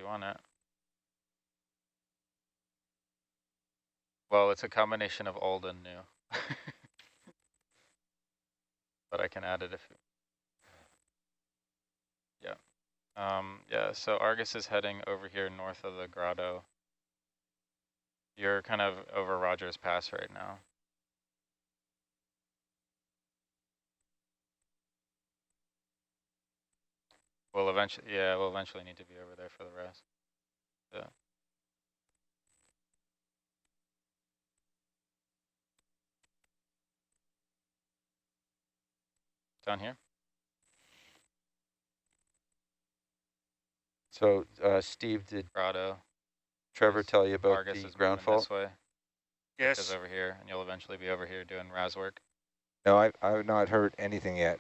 you want it. Well, it's a combination of old and new. But I can add it if you... Yeah. Yeah, so Argus is heading over here north of the grotto. You're kind of over Rogers Pass right now. We'll eventually need to be over there for the rest. Yeah. Down here? So, Steve, did Grotto. Trevor tell you about Argus the is ground fault? this way. Yes. Is over here, and you'll eventually be over here doing RAS work. No, I've not heard anything yet.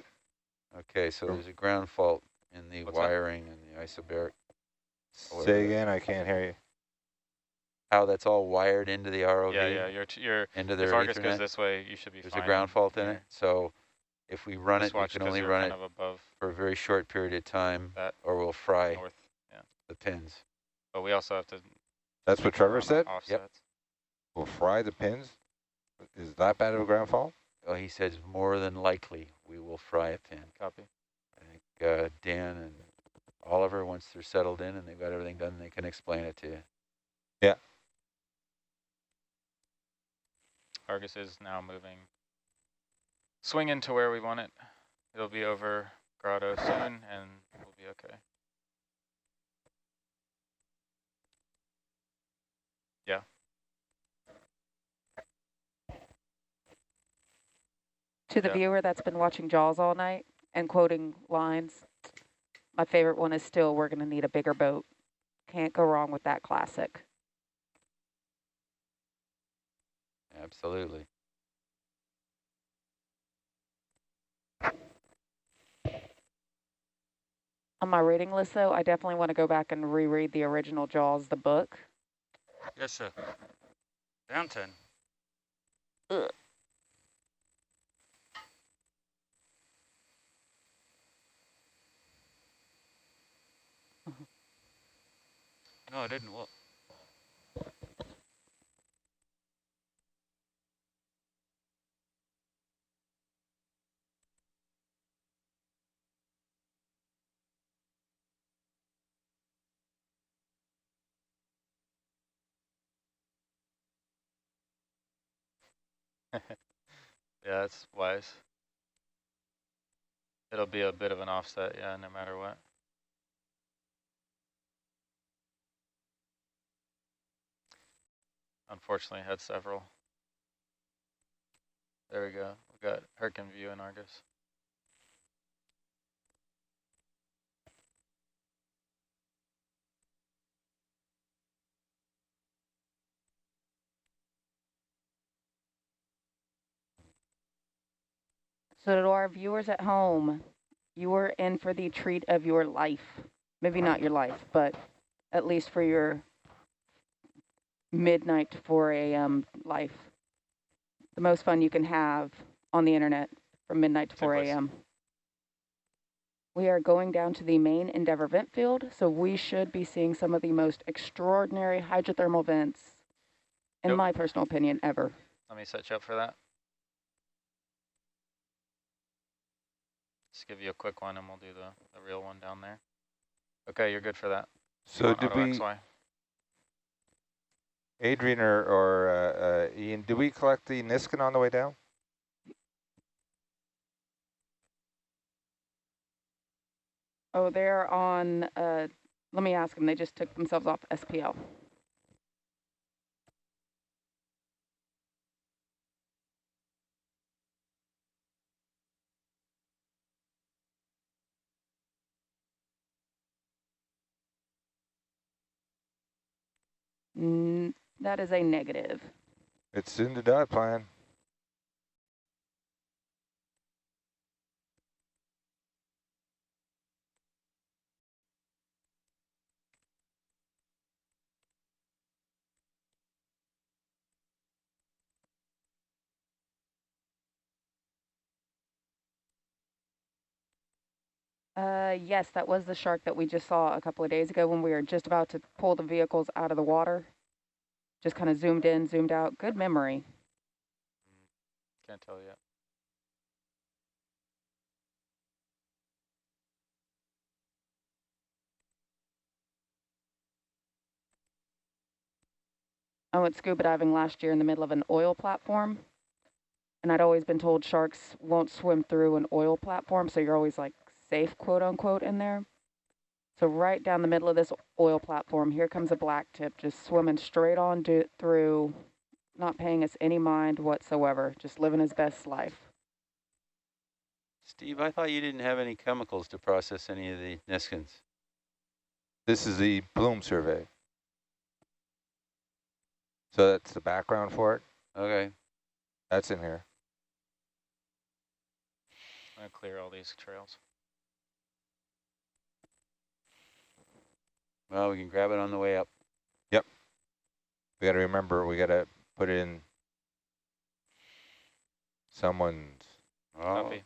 Okay, so there's a ground fault in the wiring and the isobaric. Say again, I can't hear you. How that's all wired into the ROV? Yeah, you're into their if Argus Ethernet? goes this way, you should be There's fine. a ground fault in it, so if we run it, we can only run it above for a very short period of time, or we'll fry the pins. But we also have to... That's what Trevor said? Yep. We'll fry the pins? Is that bad of a ground fault? Well, he says more than likely we will fry a pin. Copy. I think Dan and Oliver, once they're settled in and they've got everything done, they can explain it to you. Yeah. Argus is now moving. Swing into where we want it. It'll be over grotto soon, and we'll be okay. Yeah. To the viewer that's been watching Jaws all night and quoting lines, my favorite one is still, "We're going to need a bigger boat." Can't go wrong with that classic. Absolutely. On my reading list, though, I definitely want to go back and reread the original Jaws, the book. Yes, sir. Down 10. Ugh. No, it didn't. What? Yeah, that's wise. It'll be a bit of an offset, yeah, no matter what. Unfortunately, had several. There we go. We got Hercules view and Argus. So to our viewers at home, you are in for the treat of your life. Maybe not your life, but at least for your midnight to 4 a.m. life. The most fun you can have on the internet from midnight to 4 a.m. We are going down to the main Endeavour vent field, so we should be seeing some of the most extraordinary hydrothermal vents, in my personal opinion, ever. Let me set you up for that. Just give you a quick one and we'll do the real one down there. Okay, you're good for that. So did we, XY. Adrian or Ian, did we collect the Niskin on the way down? Oh, they're on, let me ask them, they just took themselves off SPL. That is a negative. It's in the dot plan. Yes, that was the shark that we just saw a couple of days ago when we were just about to pull the vehicles out of the water. Just kind of zoomed in, zoomed out. Good memory. Can't tell yet. I went scuba diving last year in the middle of an oil platform. And I'd always been told sharks won't swim through an oil platform, so you're always like safe, quote unquote, in there. So right down the middle of this oil platform, here comes a black tip, just swimming straight on through, not paying us any mind whatsoever, just living his best life. Steve, I thought you didn't have any chemicals to process any of the Niskins. This is the plume survey. So that's the background for it. Okay. That's in here. I'm going to clear all these trails. Well, we can grab it on the way up. Yep. We got to remember, we got to put it in someone's Copy.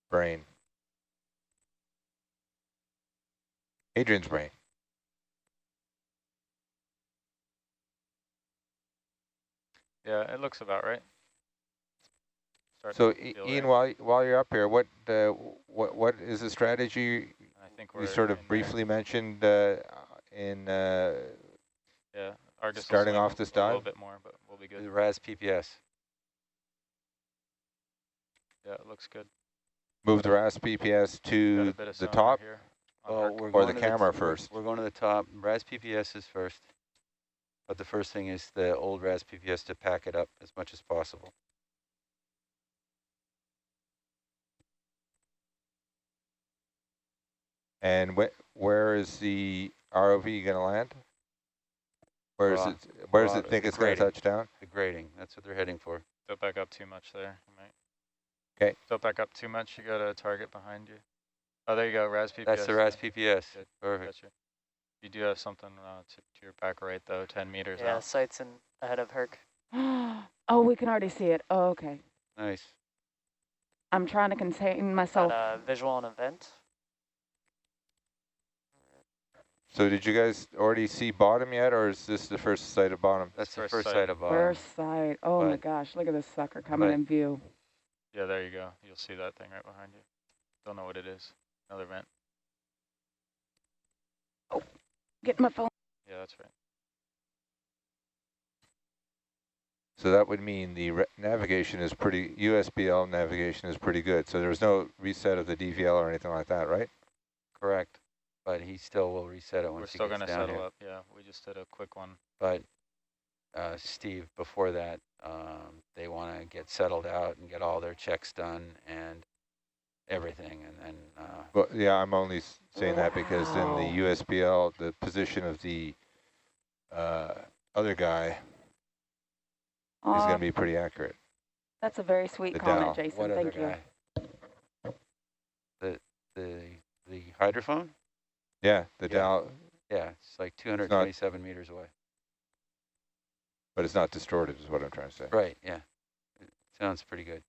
brain. Adrian's brain. Yeah, it looks about right. So Starting to feel Ian, right. while you're up here, what is the strategy I think we we're sort of in there. briefly mentioned in Yeah, Argus starting will swim off this a little dive? bit more, but we'll be good. The RAS PPS. Yeah, it looks good. Move the RAS PPS Got to a bit of the sonar top here on Oh, Herc. we're or going the to camera we're- first? We're going to the top. RAS PPS is first. But the first thing is the old RAS PPS to pack it up as much as possible. And where is the ROV going to land? Where does it think it's going to touch down? The grading, that's what they're heading for. Don't back up too much there. You might. Okay. Don't back up too much. You got a target behind you. Oh, there you go. RAS PPS. That's the RAS yeah. PPS. Good. Perfect. Gotcha. You do have something to your back right, though, 10 meters Yeah, out. sights in ahead of Herc. Oh, we can already see it. Oh, okay. Nice. I'm trying to contain Got myself. a visual on event. So did you guys already see bottom yet, or is this the first sight of bottom? That's the First first sight. sight of bottom. First sight. Oh my But- gosh, look at this sucker coming but- in view. Yeah, there you go. You'll see that thing right behind you. Don't know what it is. Another vent. Get my phone. Yeah, that's right. So that would mean the navigation is pretty, USBL navigation is pretty good. So there's no reset of the DVL or anything like that, right? Correct. But he still will reset it We're once he still gets going to down settle here. up. Yeah, we just did a quick one. But Steve, before that, they want to get settled out and get all their checks done and everything. And then Well, yeah, I'm only saying that because in Wow. the USBL, the position of the other guy is going Aw, to be pretty accurate. that's a very sweet The comment, dial. Jason. what other Thank you. guy? The hydrophone? Yeah, the Yeah. dial, Yeah, it's like 227 meters away. but it's not distorted is what I'm trying to say. Right, yeah. It sounds pretty good.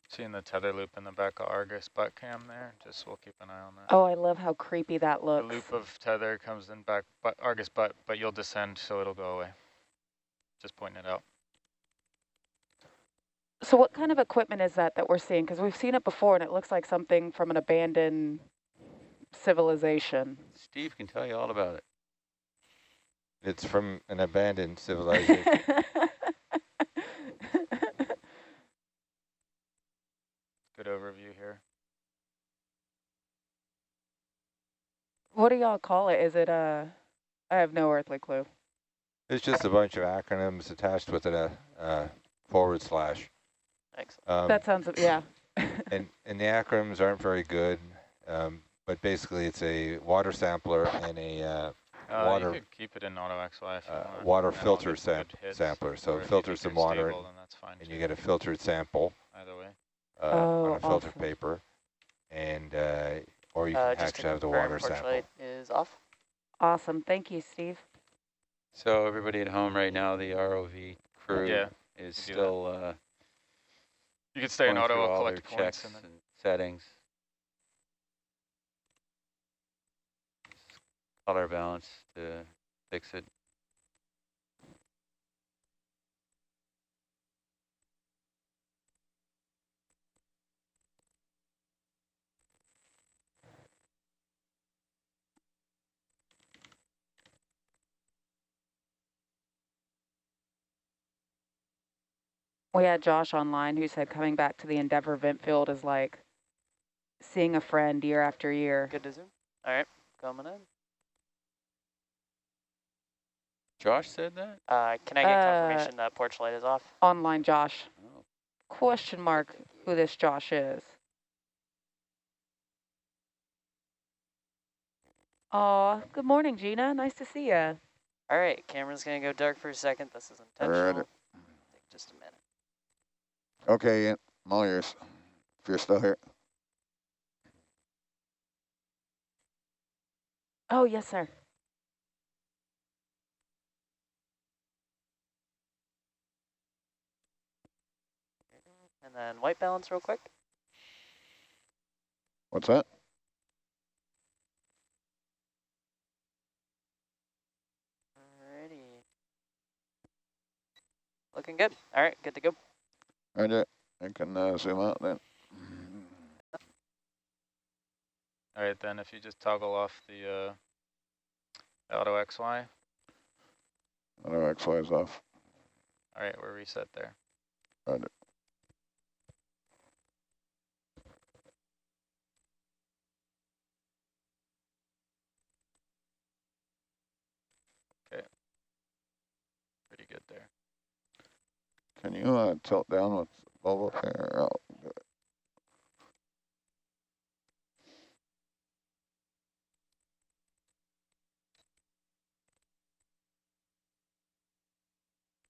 Seeing the tether loop in the back of Argus butt cam there. Just we'll keep an eye on that. Oh, I love how creepy that The looks. loop of tether comes in back Argus butt, but you'll descend, so it'll go away. Just pointing it out. So what kind of equipment is that we're seeing? Because we've seen it before and it looks like something from an abandoned civilization. Steve can tell you all about it. It's from an abandoned civilization. Good overview here. What do y'all call it? Is it I have no earthly clue. It's just a bunch of acronyms attached with a /. Excellent. That sounds, yeah. And the acronyms aren't very good, but basically it's a water sampler and a water You could keep it in auto XY if you want. water and I'll filter get some good hits, sampler. So or if you filter think some you're water stable, then that's fine and too. you get a filtered sample Either way. Oh, on a filtered awesome. paper, and or you can Just actually to have the confirm, water torch sample. light is off. Awesome. Thank you, Steve. So everybody at home right now, the ROV crew Yeah, is do that. still You can stay in going auto, through I'll all their collect points checks and then. and settings. Color balance to fix it. We had Josh online who said coming back to the Endeavor vent field is like seeing a friend year after year. Good to zoom. All right, coming in. Josh said that? Can I get confirmation that porch light is off? Online Josh. Oh. Question mark who this Josh is. Aw, good morning, Gina. Nice to see you. All right, camera's gonna go dark for a second. This is intentional. Take just a minute. Okay, Ian, I'm all yours, if you're still here. Oh, yes, sir. And then white balance real quick. What's that? Alrighty. Looking good. All right, good to go. Roger, I can zoom out then. All right, then if you just toggle off the auto XY. Auto XY is off. All right, we're reset there. Roger. Okay. Pretty good there. Can you tilt down with the bubble there? I'll do it.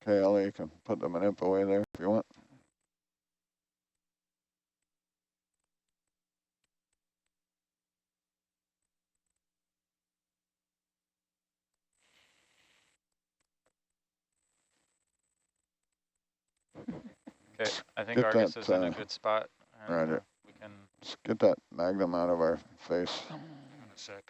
Okay, Ellie, you can put the manip away there if you want. Okay, I think Get Argus that, is in a good spot. And, Roger. we can. Let's get that magnum out of our face. In a second.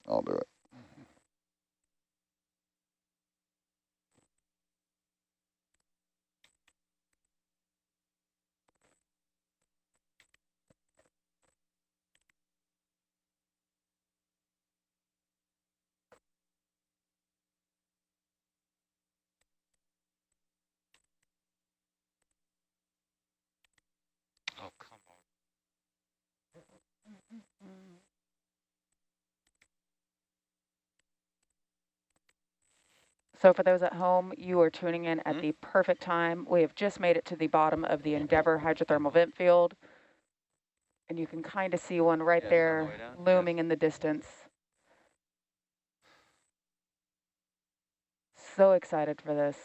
I'll do it. Oh, come on. So for those at home, you are tuning in at the perfect time. We have just made it to the bottom of the Endeavor hydrothermal vent field. And you can kind of see one right Yes, on the there way down, looming yes. in the distance. So excited for this.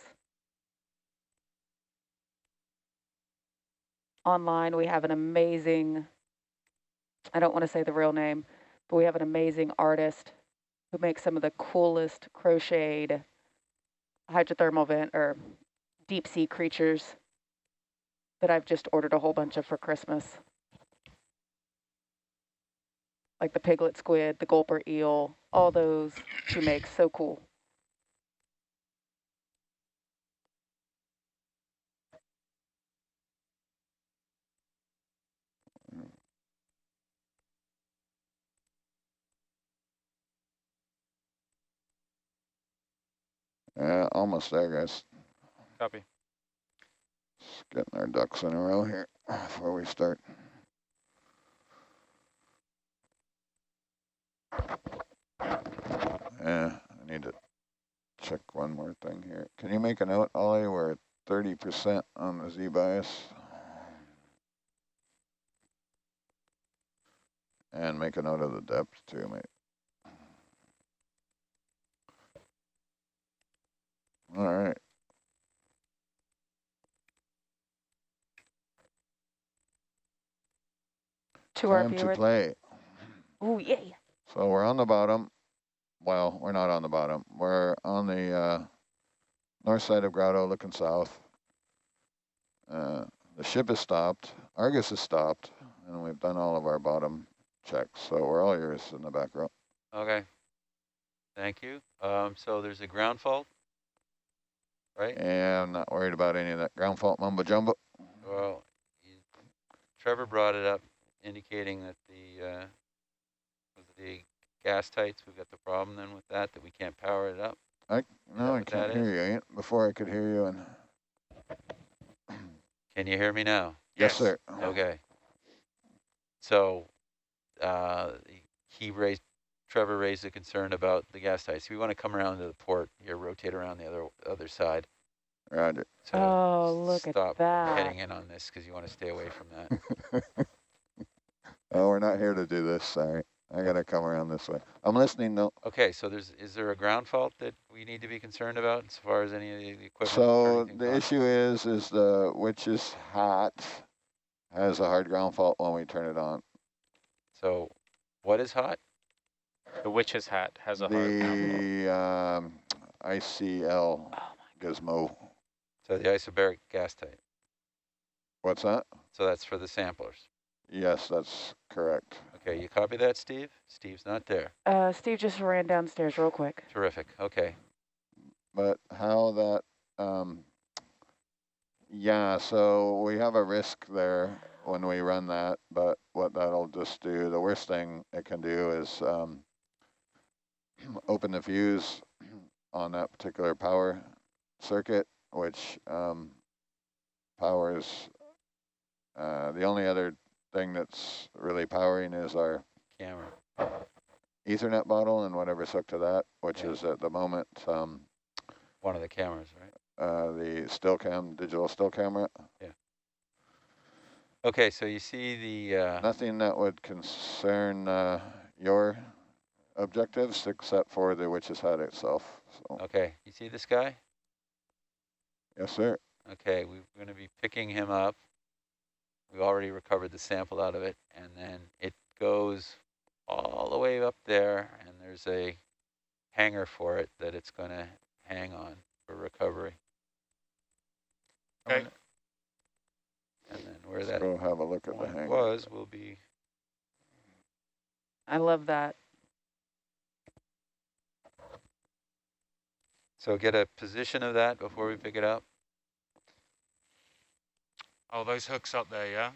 Online, we have an amazing, I don't want to say the real name, but we have an amazing artist who makes some of the coolest crocheted hydrothermal vent or deep sea creatures that I've just ordered a whole bunch of for Christmas. Like the piglet squid, the gulper eel, all those she makes, so cool. Yeah, almost there, guys. Copy. Just getting our ducks in a row here before we start. Yeah, I need to check one more thing here. Can you make a note, Ollie? We're at 30% on the Z-bias. And make a note of the depth too, mate. All right. To our Time to viewers. play. Ooh, yay. So we're on the bottom. well, we're not on the bottom. We're on the north side of Grotto looking south. The ship is stopped. Argus is stopped. And we've done all of our bottom checks. So we're all yours in the back row. Okay. Thank you. So there's a ground fault, right? And I'm not worried about any of that ground fault mumbo jumbo. Well, Trevor brought it up, indicating that the gas tights, we've got the problem then with that we can't power it up. No, I can't hear you. Before I could hear you. And can you hear me now? yes, sir. Okay. So Trevor raised a concern about the gas tights. We want to come around to the port here, rotate around the other side. Roger. So oh, look at that. Stop heading in on this because you want to stay away from that. Oh, we're not here to do this. Sorry. I got to come around this way. I'm listening, though. Okay, so is there a ground fault that we need to be concerned about as far as any of the equipment? So the issue is the Witch's Hat has a hard ground fault when we turn it on. So what is hot? The Witch's Hat has a hard ground fault. The ICL gizmo. So the isobaric gas tight. What's that? So that's for the samplers. Yes, that's correct. Okay, you copy that, Steve? Steve's not there. Steve just ran downstairs real quick. Terrific, okay. But how that, yeah, so we have a risk there when we run that, but what that'll just do, the worst thing it can do is open the fuse on that particular power circuit, which powers, the only other thing that's really powering is our camera, Ethernet bottle and whatever's hooked to that, which is at the moment one of the cameras, right? the still cam, digital still camera. Yeah. Okay, so you see the nothing that would concern your objectives except for the Witch's Hat itself. So. Okay, you see this guy? Yes, sir. Okay, we're going to be picking him up. We already recovered the sample out of it, and then it goes all the way up there, and there's a hanger for it that it's going to hang on for recovery. Okay. And then where that go have a look at the hanger was will be. I love that. So get a position of that before we pick it up. Oh, those hooks up there, yeah?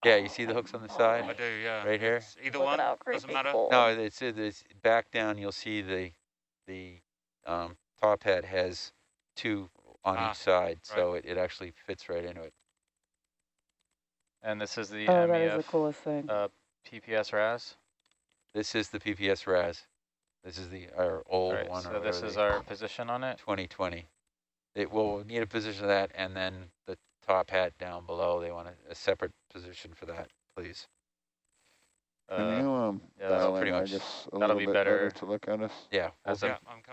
Yeah, you see the hooks on the side? I do, yeah. Right here? It's either one, doesn't matter. No, it's back down. You'll see the top head has two on each side, right. So it actually fits right into it. And this is the that MEF is the coolest thing. PPS RAS? This is the PPS RAS. This is our old right, one. So this is our position on it? 2020. It will need a position of that, and then the top hat down below. They want a separate position for that, please. Can you dial in, I guess, a little bit better to look at us? Yeah,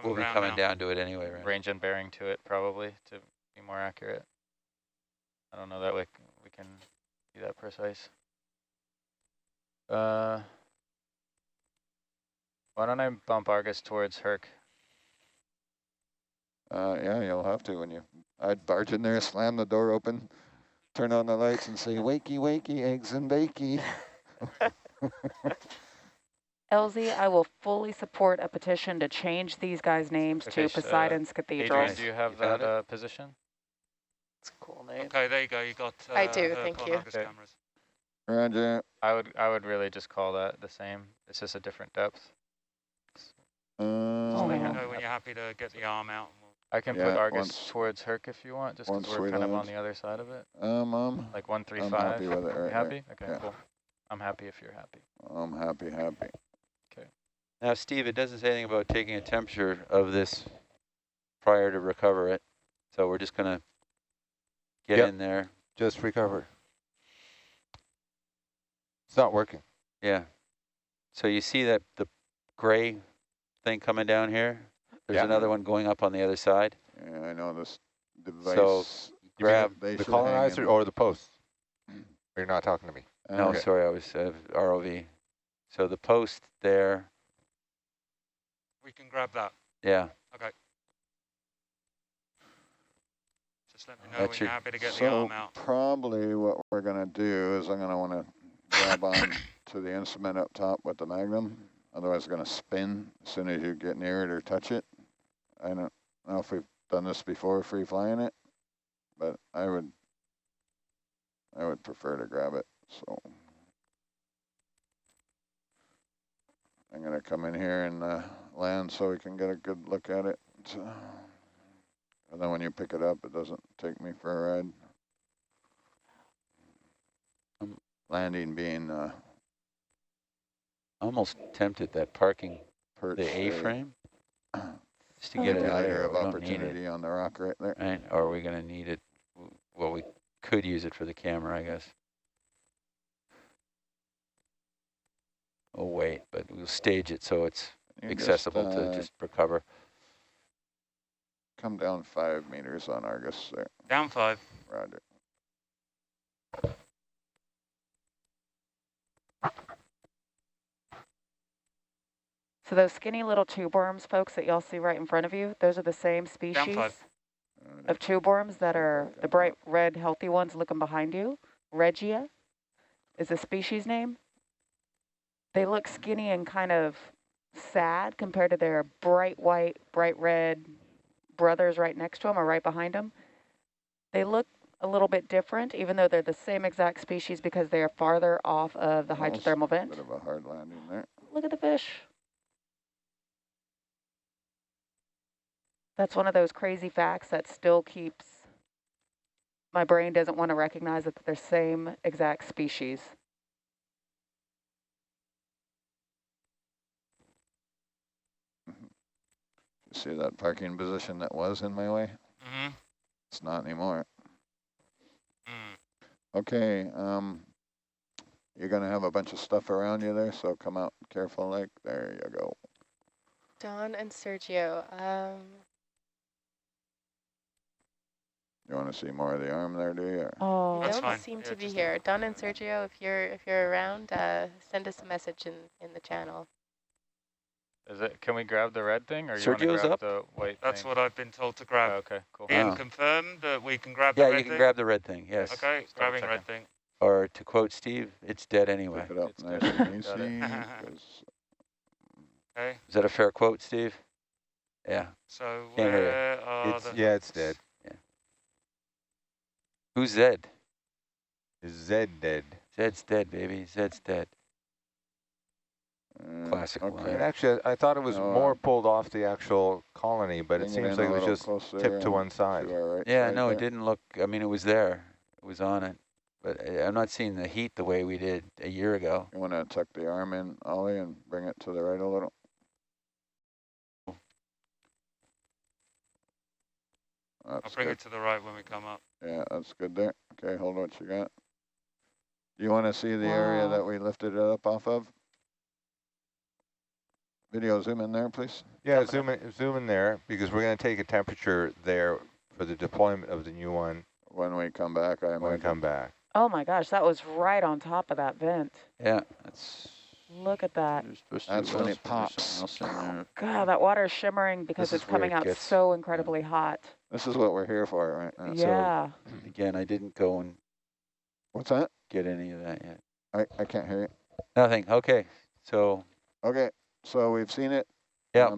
we'll be coming down to it anyway, right? Range and bearing to it, probably, to be more accurate. I don't know that we can be that precise. Why don't I bump Argus towards Herc? Yeah, you'll have to when I'd barge in there, slam the door open, turn on the lights and say, wakey, wakey, eggs and bakey. LZ, I will fully support a petition to change these guys' names to Poseidon's Cathedral. Adrian, do you have that position? It's a cool name. Okay, there you go. You got I do, thank you. Okay. Roger. I would really just call that the same. It's just a different depth. Let me know when you're happy to get the arm out. I can put Argus towards Herc if you want, just because we're kind of on the other side of it. Like 135. I'm happy with it right happy? there. Okay, yeah. Cool. I'm happy if you're happy. I'm happy. Okay. Now, Steve, it doesn't say anything about taking a temperature of this prior to recover it. So we're just going to get in there. Just recover. It's not working. Yeah. So you see that the gray thing coming down here? There's another one going up on the other side. Yeah, I know this device. So grab the colonizer or the post. You're not talking to me. No, sorry, I was ROV. So the post there, We can grab that. Yeah. Okay. Just let me know That when should- you're happy to get the So arm out. probably what we're gonna do is I'm gonna wanna grab on to the instrument up top with the Magnum. Otherwise it's gonna spin as soon as you get near it or touch it. I don't know if we've done this before, free flying it, but I would prefer to grab it. So I'm gonna come in here and land so we can get a good look at it. So, and then when you pick it up, it doesn't take me for a ride. Landing being Almost tempted that parking, perched the A-frame, just to Oh, get it yeah. out of dagger there. of We don't need it, opportunity on the rock right there. right? Or are we going to need it? Well, we could use it for the camera, I guess. Oh, wait, but we'll stage it so it's You accessible to just recover. come down 5 meters on Argus there, Down 5. Roger. So those skinny little tube worms, folks, that y'all see right in front of you, those are the same Down species 5. of tube worms that are the bright red healthy ones looking behind you. Regia is the species name. They look skinny and kind of sad compared to their bright white, bright red brothers right next to them or right behind them. They look a little bit different, even though they're the same exact species because they are farther off of the Almost hydrothermal vent. Bit of a hard landing there. Look at the fish. That's one of those crazy facts that still keeps, my brain doesn't want to recognize that they're same exact species. You see that parking position that was in my way? Mm-hmm. It's not anymore. Mm. Okay, you're gonna have a bunch of stuff around you there, so come out careful like, there you go. Don and Sergio, You wanna see more of the arm there, do you? Or? Oh, you That's don't fine. seem Yeah, to be just- here. Don and Sergio, if you're around, send us a message in the channel. Is it? Can we grab the red thing, or you want to Sergio's grab up? the white That's thing? what I've been told to grab. Oh, okay, cool. Ian Wow. confirmed that we can grab the Yeah, red you can thing? grab the red thing, yes. Okay, Just double grabbing red checking. thing. Or to quote Steve, it's dead anyway. Pick it up It's nice good. and Got it. easy. 'Cause Okay, Is that a fair quote, Steve? Yeah. so Can't hear you. where are It's, the yeah, it's hooks? dead. Who's Zed? Is Zed dead? Zed's dead, baby. Zed's dead. Classic okay. line. And actually, I thought it was No, more pulled off the actual colony, but it Bring seems in like a it was little just closer tipped to and one side. to our right Yeah, side no, it there. didn't look, I mean, it was there. It was on it. But I'm not seeing the heat the way we did a year ago. You wanna tuck the arm in, Ollie, and bring it to the right a little? I'll That's bring good. it to the right when we come up. Yeah, that's good there. Okay, hold on what you got. You wanna see the area Wow. that we lifted it up off of? Video zoom in there, please. Yeah, zoom in there, because we're going to take a temperature there for the deployment of the new one When we come back, I when we imagine. come back. oh my gosh, that was right on top of that vent. Yeah, that's... Look at that. There's supposed to That's be when what it else? pops. Something else in there. God, that water is shimmering because This it's is where coming it out gets- so incredibly hot. This is what we're here for, right? now. Yeah. Again, I didn't go and What's that? get any of that yet. I can't hear you. Nothing, okay. So, Okay, so we've seen it. Yep.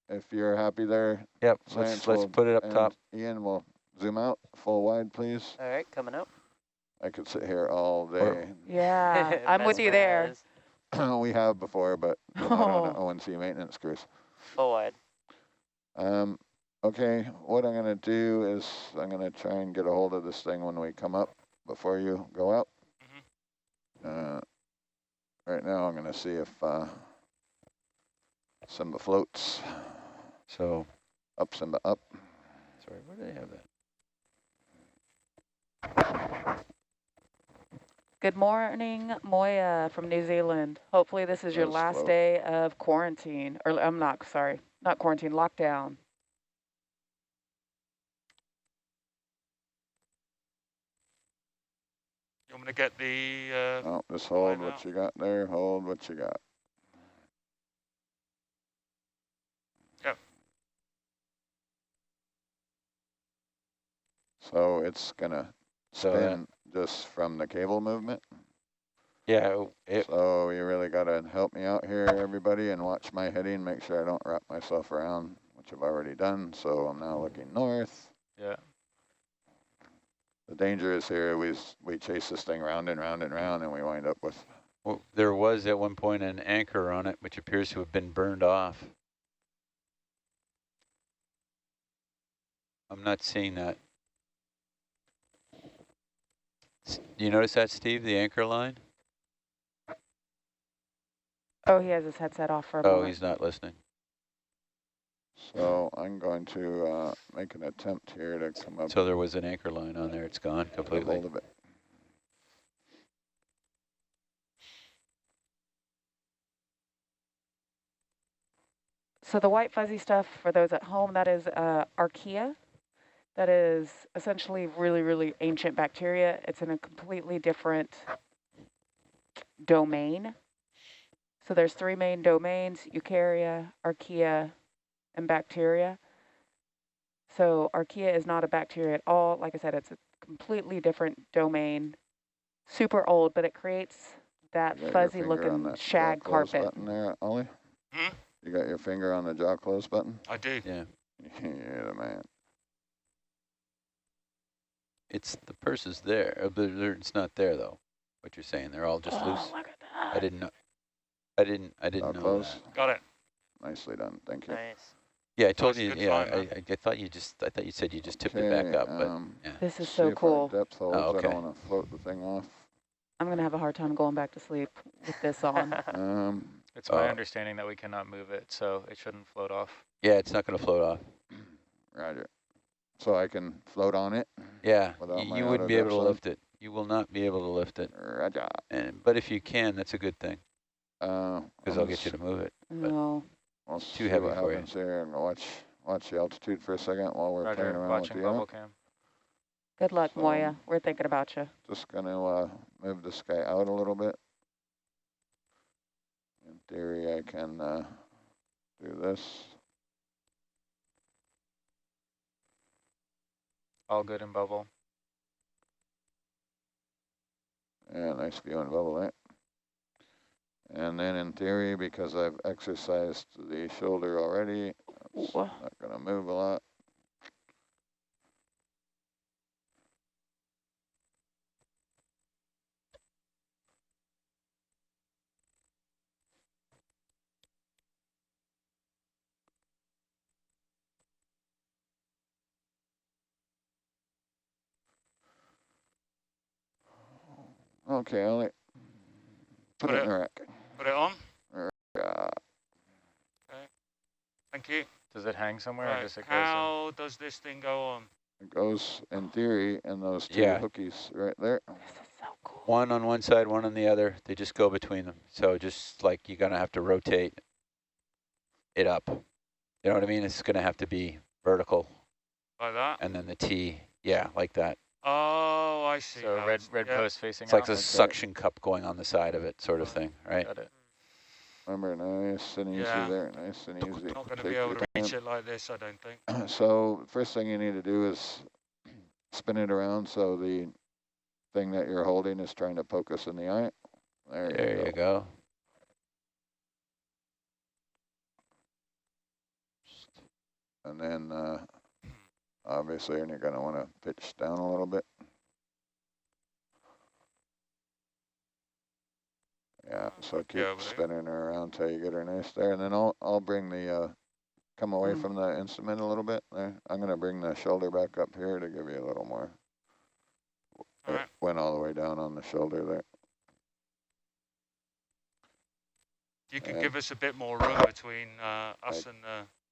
If you're happy there, yep, Science let's will put it up and top. Ian will zoom out full wide, please. All right, coming up. I could sit here all day. Yeah, I'm with you there. Mesmerized. We have before, but not on ONC maintenance cruise. Full wide. Okay, what I'm gonna do is I'm gonna try and get a hold of this thing when we come up before you go out. Right now I'm gonna see if Simba floats. So, Up, Simba, up. sorry, where do they have that? Good morning, Moya from New Zealand. Hopefully this is your Those last float. day of quarantine. Or I'm not, sorry, not quarantine, lockdown. You want me to get the, Oh, just hold Line what out. you got there. Hold what you got. So it's gonna So spin just from the cable movement. yeah, So you really gotta help me out here, everybody, and watch my heading, make sure I don't wrap myself around, which I've already done. So I'm now looking north. Yeah. The danger is here, we chase this thing round and round and round, and we wind up with... well, there was at one point an anchor on it, which appears to have been burned off. I'm not seeing that. Do you notice that, Steve, the anchor line? Oh, he has his headset off for a Oh, moment. he's not listening. So I'm going to make an attempt here to come up. So there was an anchor line on there. It's gone completely. Hold of it. So the white fuzzy stuff, for those at home, that is archaea. That is essentially really, really ancient bacteria. It's in a completely different domain. So there's 3 main domains: eukarya, archaea, and bacteria. So archaea is not a bacteria at all. Like I said, it's a completely different domain. Super old, but it creates that fuzzy looking shag carpet. Button there, Ollie? Hmm? You got your finger on the jaw close button? I do. Yeah. You're the man. It's the purse is there, but it's not there though. What you're saying, they're all just loose. Look at that. I didn't know. I didn't Jaw know close. that. Got it. Nicely done. Thank you. Nice. Yeah, I told Nice, you. good Yeah, find, I thought you said you just tipped it back up, but yeah. This is see so if our cool. depth holds. Oh, I okay. don't want to float the thing off. I'm going to have a hard time going back to sleep with this on. It's my understanding that we cannot move it, so it shouldn't float off. Yeah, it's not going to float off. Roger. So I can float on it? Yeah, Without my you wouldn't be able to auto-depth lift it. You will not be able to lift it. Roger. But if you can, that's a good thing, because I'll get you to move it. No. We'll too see heavy what for you. happens here, and watch the altitude for a second while we're playing Roger, around watching with the bubble arm. cam. Good luck, So, Moya. We're thinking about you. Just going to move this guy out a little bit. In theory, I can do this. All good in bubble. Yeah, nice view and bubble there. And then in theory, because I've exercised the shoulder already, it's not going to move a lot. Okay, Ollie. Put it in the rack. Put it on. Okay. Thank you. Does it hang somewhere or Right. does it go How does this thing go on? It goes, in theory, in those 2 Yeah. hookies right there. This is so cool. One on one side, one on the other. They just go between them. So just like you're going to have to rotate it up. You know what I mean? It's going to have to be vertical. Like that? And then the T, yeah, like that. Oh, I see. So how red it's- yeah. post facing It's like out? the suction cup going on the side of it sort of thing, right? Got it. Remember, nice and easy Yeah. there, nice and easy. Not going to Take be able your to reach time. it like this, I don't think. So first thing you need to do is spin it around so the thing that you're holding is trying to poke us in the eye. There you go. And then obviously you're going to want to pitch down a little bit. Yeah, so keep over there. spinning her around till you get her nice there. And then I'll bring the, come away from the instrument a little bit there. I'm going to bring the shoulder back up here to give you a little more. All right. Went all the way down on the shoulder there. You can And give us a bit more room between us and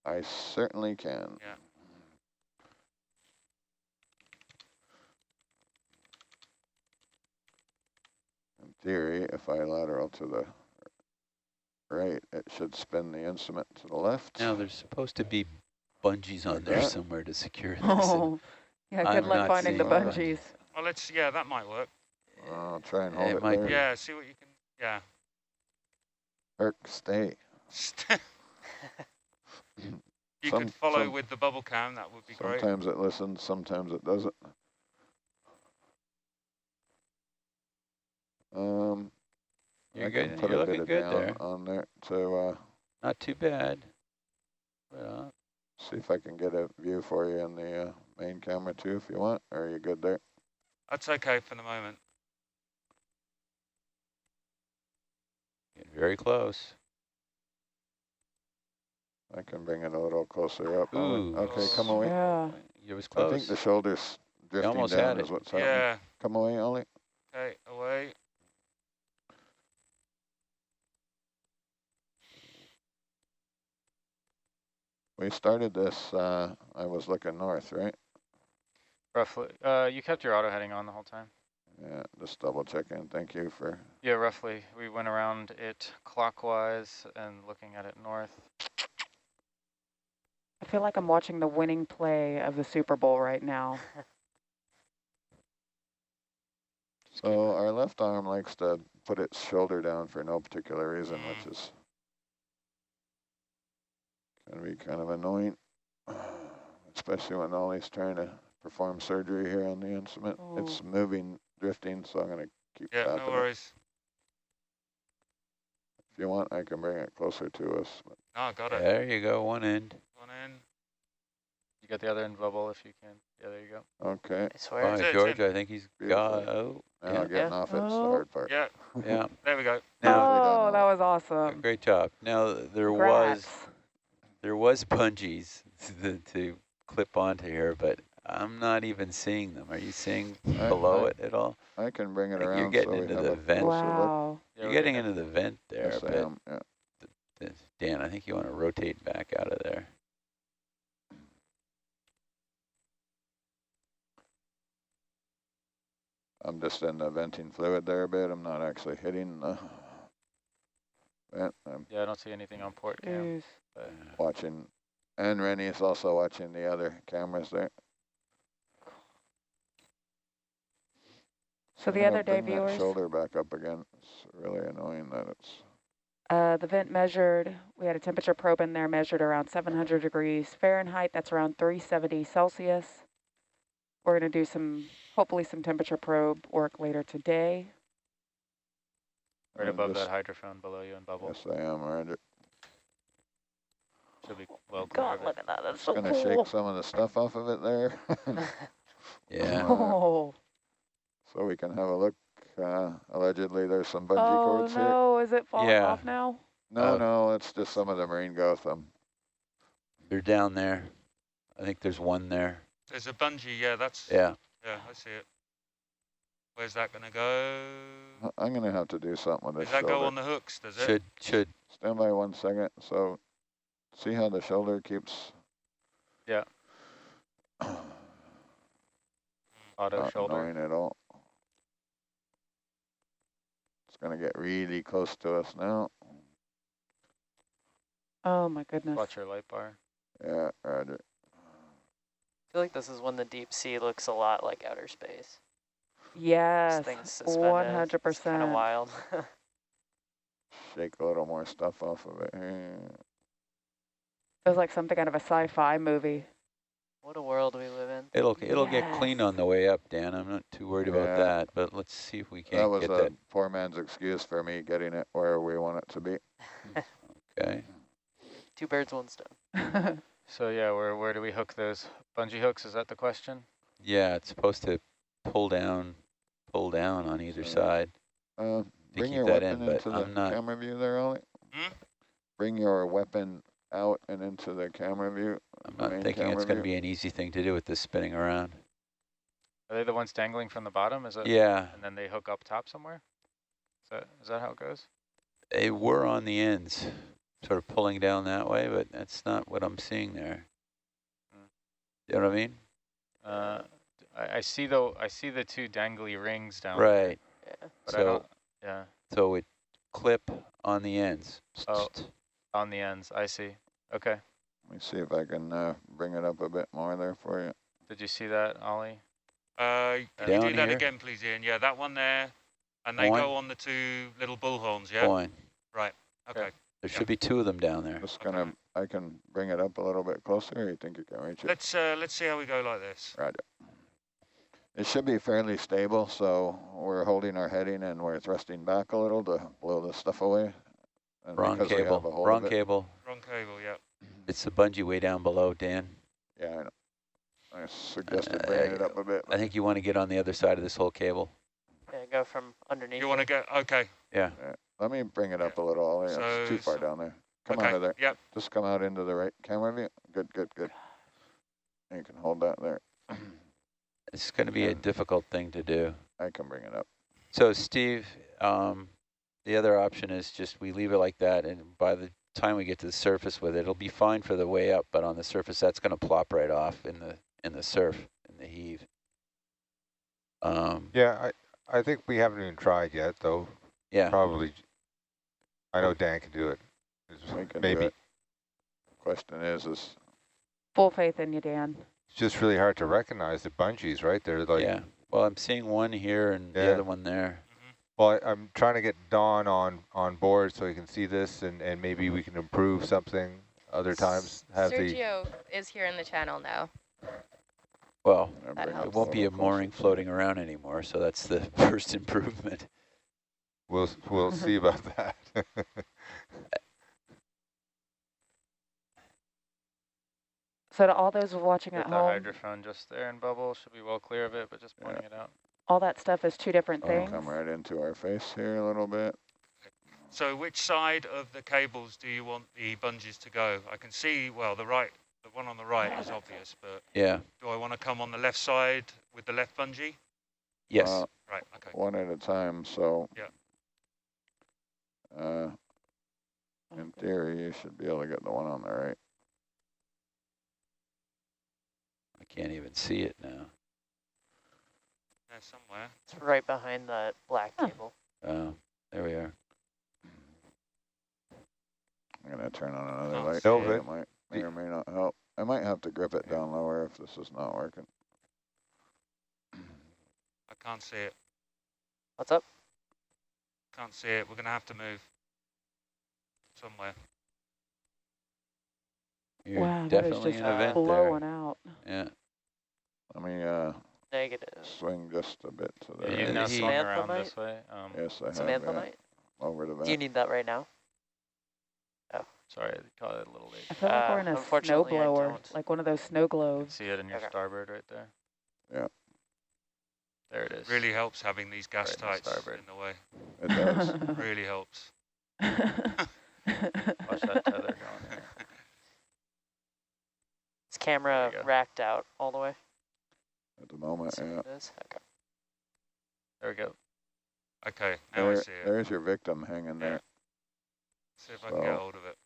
I certainly can. yeah. In theory, if I lateral to the right, it should spin the instrument to the left. Now there's supposed to be bungees on Like there that. somewhere to secure this. Oh, yeah, good I'm luck not finding the seeing that. bungees. Well, yeah, that might work. I'll try and hold It it might there. be. Yeah, see what you can, yeah. Herc, stay. You Some- could follow some- with the bubble cam, that would be great. Sometimes it listens, sometimes it doesn't. I can put You're a bit looking of good down there. on there to Not too bad. Well, see if I can get a view for you in the main camera too, if you want. Or are you good there? That's okay for the moment. getting very close. I can bring it a little closer up. Ooh. Okay, come away. Yeah. It was I close. think the shoulder's drifting almost down had is it. what's happening. Yeah. Come away, Ollie. Okay, away. We started this, I was looking north, right? Roughly. You kept your auto heading on the whole time. Yeah, just double checking. Thank you for. Yeah, roughly. We went around it clockwise and looking at it north. I feel like I'm watching the winning play of the Super Bowl right now. So our left arm likes to put its shoulder down for no particular reason, which is going to be kind of annoying, especially when Ollie's trying to perform surgery here on the instrument. Oh. It's moving, drifting, so I'm going to keep Yeah, tapping no it. worries. If you want, I can bring it closer to us. But No, I got it. There you go, one end. One in. You got the other end bubble if you can. Yeah, there you go. okay, I swear. All It's right, in, George, it's in. I think he's Beautiful. got, oh, now yeah, getting off it's the Oh. hard part. Yeah, yeah. there we go. Now, Oh, that was awesome. great job. Now, there Congrats. was bungees to clip onto here, but I'm not even seeing them. Are you seeing below it at all? I can bring it You're around getting so we into have the a vent. closer look. Wow. Yeah, You're we're getting getting into the vent there, Yes, I but am. Yeah. Dan, I think you want to rotate back out of there. I'm just in the venting fluid there a bit. I'm not actually hitting the vent. I'm Yeah, I don't see anything on port cam. Jeez. But watching, and Rennie is also watching the other cameras there. So the I'm other gonna day, bring that viewers, shoulder back up again. It's really annoying that it's. the vent measured, we had a temperature probe in there measured around 700 degrees Fahrenheit. That's around 370 Celsius. We're going to do hopefully some temperature probe work later today. right I'm above just- that hydrophone below you in bubble. Yes, I am, Roger. Should be well clear God, of it. look at that. That's Just so gonna cool. shake some of the stuff off of it there. Yeah. Oh, So we can have a look. Allegedly there's some bungee oh cords here. no, is it falling Yeah. off now? No, Oh. no, it's just some of the marine Gotham. They're down there. I think there's one there. There's a bungee. Yeah, that's. Yeah. Yeah, I see it. Where's that gonna go? I'm gonna have to do something with Does this that shoulder. go on the hooks? Does it? Should. Stand by 1 second. So see how the shoulder keeps Yeah, auto not shoulder. annoying at all. It's gonna get really close to us now. Oh my goodness. Watch your light bar. Yeah, Roger. I feel like this is when the deep sea looks a lot like outer space. Yes, This thing's suspended. It's kind of 100%. wild. Shake a little more stuff off of it here. It was like something out of a sci-fi movie. What a world we live in. It'll get Yes. clean on the way up, Dan. I'm not too worried about Yeah. that, but let's see if we That can't was get a that. poor man's excuse for me getting it where we want it to be. Okay. Two birds, one stone. So yeah, where do we hook those bungee hooks? Is that the question? Yeah, it's supposed to pull down on either So, side. Bring keep your that weapon in, but into the I'm not- camera view there, Ollie. Hmm? Bring your weapon out and into the camera view. I'm the not main thinking it's camera going to view. be an easy thing to do with this spinning around. Are they the ones dangling from the bottom? Is it? Yeah, And then they hook up top somewhere? Is that how it goes? they were on the ends, sort of pulling down that way, but that's not what I'm seeing there. You know what I mean? I see the two dangly rings down there, Right. Yeah. but I So, don't. Yeah, so it clip on the ends. Oh. on the ends. I see. Okay. Let me see if I can bring it up a bit more there for you. Did you see that, Ollie? Can you Down do that here? again, please, Ian? Yeah, that one there. And they One. go on the two little bullhorns, yeah? Fine. Right, okay. There should be two of them down there. Just gonna, I can bring it up a little bit closer, or you think you can reach it? Let's see how we go like this. Roger. It should be fairly stable, so we're holding our heading and we're thrusting back a little to blow this stuff away. And Wrong because we have a cable, hold wrong of it, cable. Wrong cable, yeah. It's the bungee way down below, Dan. yeah, I know. I suggested bringing it up a bit. I think you want to get on the other side of this whole cable. Yeah, go from underneath. You want to get, okay. Yeah. Yeah. Let me bring it up a little. Yeah, it's too far down there. Come out of there. Yep. Just come out into the right camera view. Good, good, good. You can hold that there. It's going to be a difficult thing to do. I can bring it up. So Steve, the other option is just we leave it like that, and by the time we get to the surface with it, it'll be fine for the way up, but on the surface, that's going to plop right off in the surf, in the heave. Yeah, I think we haven't even tried yet, though. Yeah. Probably. I know Dan can do it. We can Maybe. do it. Question is Full faith in you, Dan. It's just really hard to recognize the bungees, right? They're like. Yeah. Well, I'm seeing one here and the other one there. Well, I'm trying to get Dawn on board so he can see this, and maybe we can improve something other times. Have Sergio is here in the channel now. Well, That it helps. won't be a mooring floating around anymore, so that's the first improvement. We'll see about that. So to all those watching at Get the home, hydrophone just there in bubble. Should be well clear of it, but just pointing it out. all that stuff is two different Oh, things. come right into our face here a little bit. So which side of the cables do you want the bungees to go? I can see, well, the one on the right is obvious, but yeah. do I want to come on the left side with the left bungee? Yes. Right, okay. One at a time, so. Yeah. In theory, you should be able to get the one on the right. I can't even see it now. There somewhere. It's right behind that black cable. Oh, there we are. I'm going to turn on another Oh, light. no, It may or may not help. I might have to grip it down lower if this is not working. I can't see it. What's up? Can't see it. We're going to have to move somewhere. You're Wow, that is definitely just an event blowing there. out. Yeah. Let me Negative. swing just a bit to the Yeah, right. you can now He- swung Samantha around might? this way. Yes, I have. Samantha Yeah. might? Over the Do you vent. need that right now? Sorry, I caught it a little late. I feel like we're in a snow unfortunately, I blower, don't. like one of those snow You globes. see it in your Okay. starboard right there. Yeah. There it is. Really helps having these gas Right in the tights starboard. in the way. It does. Really helps. Watch that tether going there. Is camera There you go. racked out all the way? At the moment, See yeah. what it is? Okay. There we go. Okay, now I There, see it. there's your victim hanging there. See if I can get hold of it.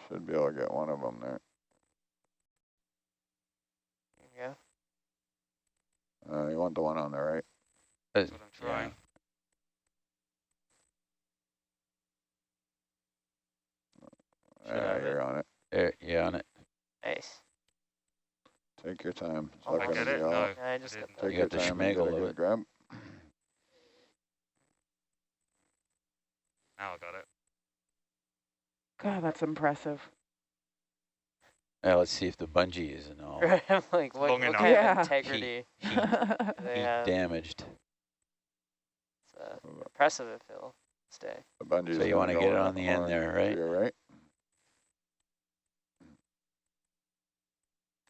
Should be able to get one of them there. Yeah. You want the one on the right? That's what I'm trying. Should have You're it. on it. Yeah, on it. Nice. Take your time. It's Oh, not I gonna get be it? all- No. Yeah, I just got didn't. that. Take You your got the time and get a schmegel of good it. grab. Now I got it. God, that's impressive. Now let's see if the bungee is and all I'm like, what Long enough. kind Yeah. of integrity heat, do they heat have? damaged. It's impressive if it'll stay. The bungee's So you gonna want to go get it in on the end horn there, to right? your right.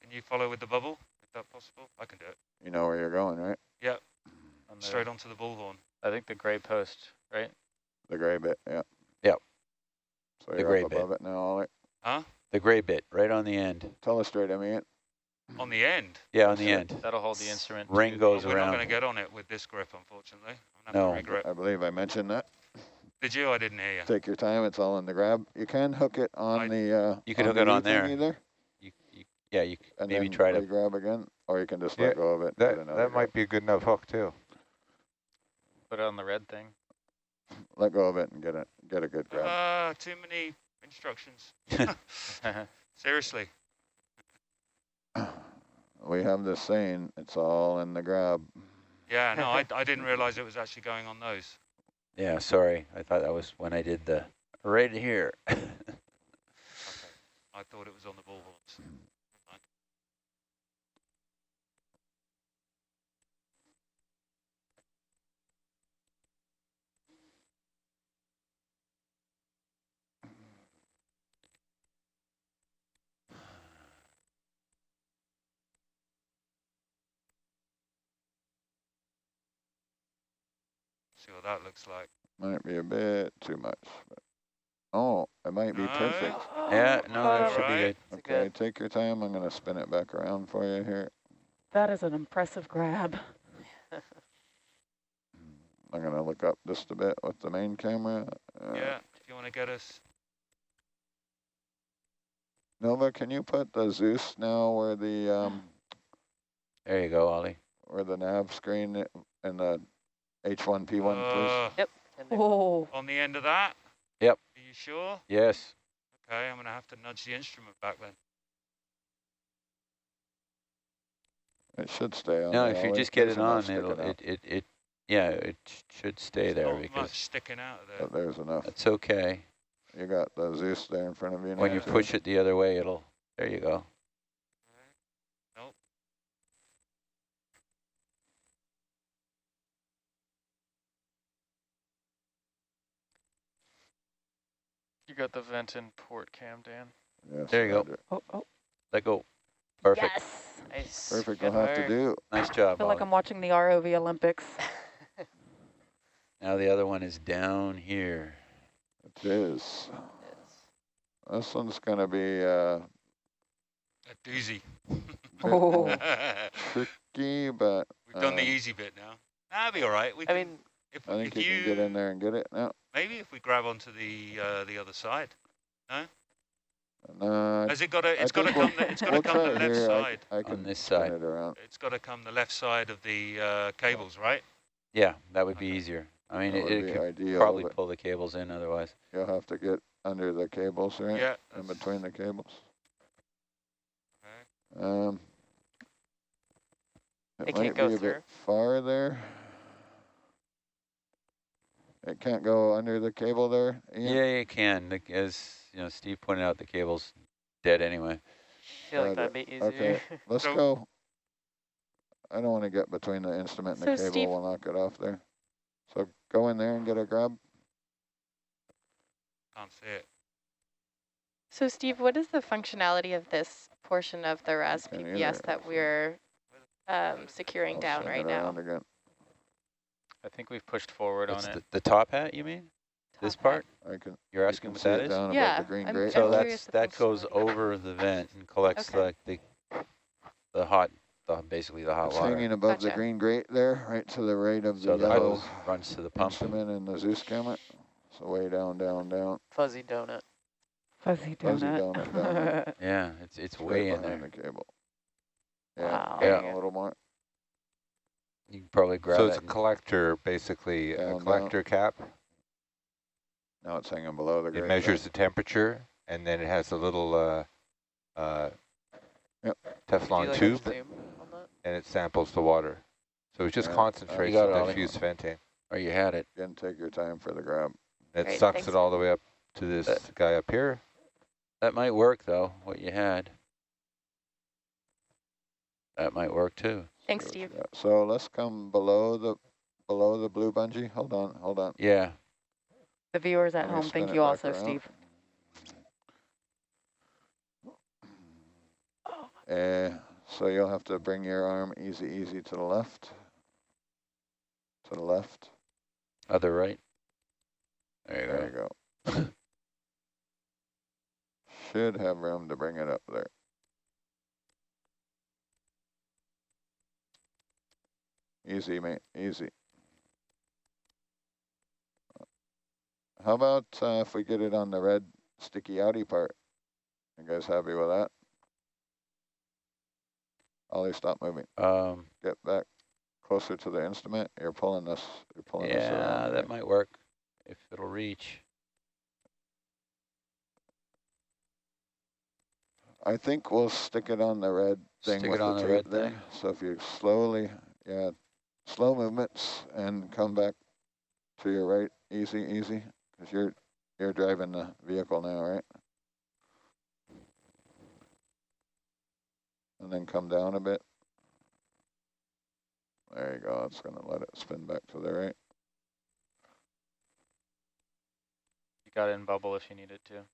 Can you follow with the bubble? Is that possible? I can do it. You know where you're going, right? On the- Straight onto the bullhorn. I think the gray post, right? The gray bit, yeah. Yep. So The you're gray up bit. above it now, Ollie. Huh? The gray bit, right on the end. Tell us straight, I mean. On the end? Yeah, on the Sure. end. That'll hold the instrument. Ring to goes the- We're not around. going to get on it with this grip, unfortunately. I'm No. going to have to regrip. I believe I mentioned that. Did you? I didn't hear you. Take your time, it's all in the grab. You can hook it on I- the You can hook the it on U thing there. either, Yeah, you could and maybe then try play to. grab again, or you can just Yeah, let go of it. and get another That grab. might be a good enough hook too. Put it on the red thing. Let go of it and get a good grab. Too many instructions. Seriously. We have this saying, it's all in the grab. Yeah, no, I didn't realize it was actually going on those. Yeah, sorry. I thought that was when I did the right here. Okay. I thought it was on the bullhorns. See what that looks like. Might be a bit too much. But, oh, it might be No. perfect. Yeah, no, that should be Alright. good. It's Okay, good. take your time. I'm going to spin it back around for you here. That is an impressive grab. I'm going to look up just a bit with the main camera. Yeah, if you want to get us. Nova, can you put the Zeus now where the There you go, Ollie. where the nav screen and the H1P1, please? Yep. And there. Oh, On the end of that? Yep. Are you sure? Yes. Okay, I'm going to have to nudge the instrument back then. It should stay on. No, there, if you Ollie. just get There's it enough on, sticking out. yeah, it should stay there Not because much sticking out of there. But there's enough. that's okay. You got the Zeus there in front of you now. When you too. push it the other way, there you go. Nope. You got the vent and port cam, Dan. Yes, There you go. Roger. oh. Let go. Perfect. Yes. Nice. Perfect Good will have to work. do. Nice I job, feel like Ollie. I'm watching the ROV Olympics. Now the other one is down here. It is. Yes. This one's going to be A doozy. Oh, tricky, but We've done the easy bit now. That'll be all right. We I can, mean, if, I think if you can get in there and get it now. Maybe if we grab onto the other side. No, Has it got to? I It's got to think come. It's got to we'll come try the it left here. side. I can this spin side. it around. It's got to come the left side of the cables, right? Yeah, that would be Okay. easier. I mean, That would it be could ideal, probably but pull the cables in otherwise. you'll have to get under the cables, right? Yeah. In between the cables. Okay. They It can't might go be a through? bit far there. It can't go under the cable there, Ian? Yeah, you can. As you know, Steve pointed out, the cable's dead anyway. I feel like that'd be easier. Okay, let's So- go. I don't want to get between the instrument and the So, cable. Steve- We'll knock it off there. So go in there and get a grab. Can't see it. So Steve, what is the functionality of this portion of the RAS Can't PPS either, that so- we're securing I'll down swing right it now? around again. I think we've pushed forward It's on it. the top hat, you mean? This Top part? I can. You're you asking can what see that it is? down Yeah, above the green I'm- grate. So curious the that goes functionality. over the vent and collects Okay. basically the hot It's water. hanging above the Gotcha. green grate there, right to the right of So the the yellow hose runs to the pump. instrument and the Zeus camera. So way down, down, down. Fuzzy donut. fuzzy Fuzzy donut. donut down there. Yeah, it's Right way in behind there. the cable. Yeah, Wow. Yeah. a little more. You can probably grab So it's it. a collector, basically, a Down, collector cap. Now it's hanging below the grate. It measures the temperature, and then it has a little Yep. Do you Teflon like tube, a zoom on that? and it samples the water. So it just Yeah, concentrates you got the it, Ollie. diffuse venting. Or you had it. Again, take your time for the grab. It Great, sucks thanks. it all the way up to this guy up here. That might work though, what you had. That might work too. Thanks, See what you Steve. got. So let's come below the blue bungee. Hold on. Yeah. The viewers at Let me home, spin thank it you back also, around. Steve. So you'll have to bring your arm easy to the left. To the left. Other right. There you There go. you go. Should have room to bring it up there. Easy, mate, easy. How about if we get it on the red sticky outy part? You guys happy with that? Ollie, stop moving. Get back closer to the instrument. You're pulling this. You're pulling this Yeah, around. that right? might work if it'll reach. I think we'll stick it on the red thing Stick with it on the the tape red there. thing. So if you slowly, slow movements and come back to your right, easy, because you're driving the vehicle now, right? And then come down a bit. There you go. It's going to let it spin back to the right. You got it in bubble if you needed to.